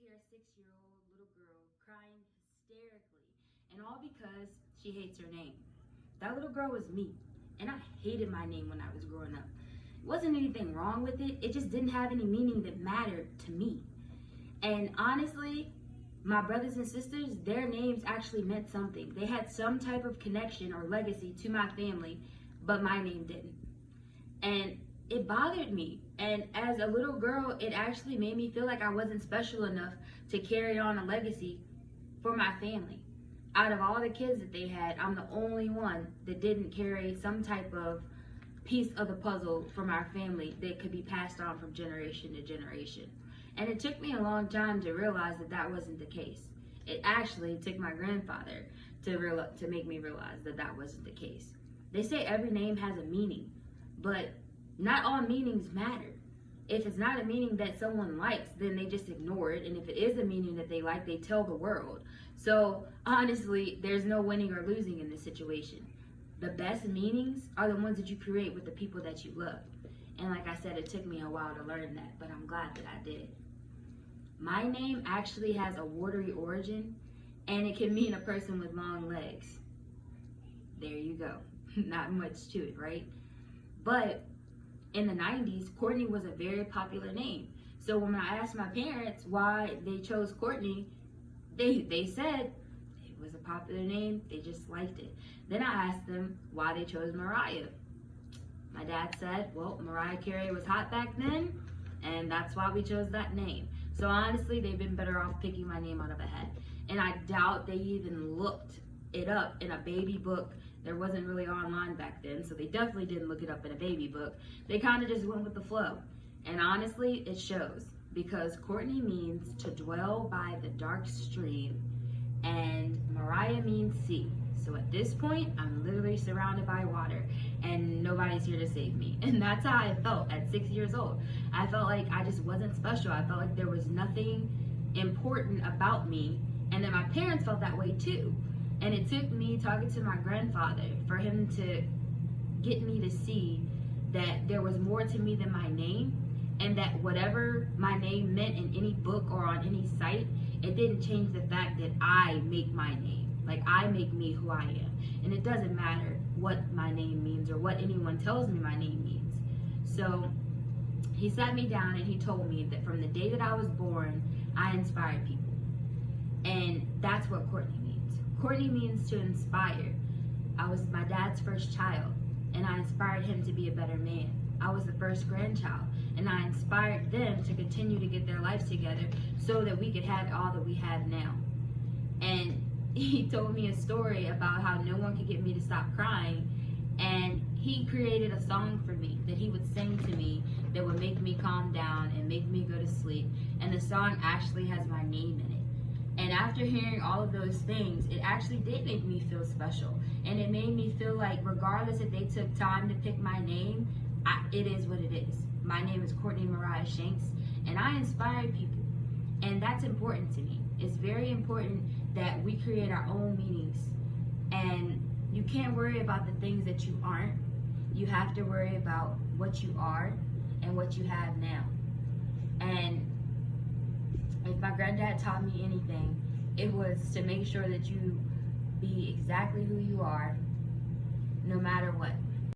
see our 6-year-old little girl crying hysterically, and all because she hates her name. That little girl was me, and I hated my name when I was growing up. It wasn't anything wrong with it, it just didn't have any meaning that mattered to me. And honestly, my brothers and sisters, their names actually meant something. They had some type of connection or legacy to my family, but my name didn't. And it bothered me. And as a little girl, it actually made me feel like I wasn't special enough to carry on a legacy for my family. Out of all the kids that they had, I'm the only one that didn't carry some type of piece of the puzzle from our family that could be passed on from generation to generation. And it took me a long time to realize that that wasn't the case. It actually took my grandfather to make me realize that that wasn't the case. They say every name has a meaning, but not all meanings matter. If it's not a meaning that someone likes, then they just ignore it. And if it is a meaning that they like, they tell the world. So honestly, there's no winning or losing in this situation. The best meanings are the ones that you create with the people that you love. And like I said, it took me a while to learn that, but I'm glad that I did. My name actually has a watery origin, and it can mean a person with long legs. There you go. Not much to it, right? But in the 90s, Courtney was a very popular name. So when I asked my parents why they chose Courtney, they said it was a popular name, they just liked it. Then I asked them why they chose Mariah. My dad said, well, Mariah Carey was hot back then, and that's why we chose that name. So honestly, they've been better off picking my name out of a hat. And I doubt they even looked it up in a baby book. There wasn't really online back then, so they definitely didn't look it up in a baby book. They kind of just went with the flow. And honestly, it shows, because Courtney means to dwell by the dark stream, and Mariah means sea. So at this point, I'm literally surrounded by water, and nobody's here to save me. And that's how I felt at 6 years old. I felt like I just wasn't special. I felt like there was nothing important about me, and then my parents felt that way too. And it took me talking to my grandfather for him to get me to see that there was more to me than my name, and that whatever my name meant in any book or on any site, it didn't change the fact that I make my name. Like, I make me who I am. And it doesn't matter what my name means or what anyone tells me my name means. So he sat me down and he told me that from the day that I was born, I inspired people. And that's what Courtney means. Courtney means to inspire. I was my dad's first child, and I inspired him to be a better man. I was the first grandchild, and I inspired them to continue to get their lives together so that we could have all that we have now. And he told me a story about how no one could get me to stop crying, and he created a song for me that he would sing to me that would make me calm down and make me go to sleep. And the song actually has my name in it. And after hearing all of those things, it actually did make me feel special. And it made me feel like regardless if they took time to pick my name, it is what it is. My name is Courtney Mariah Shanks, and I inspire people. And that's important to me. It's very important that we create our own meanings. And you can't worry about the things that you aren't. You have to worry about what you are and what you have now. And if my granddad taught me anything, it was to make sure that you be exactly who you are, no matter what.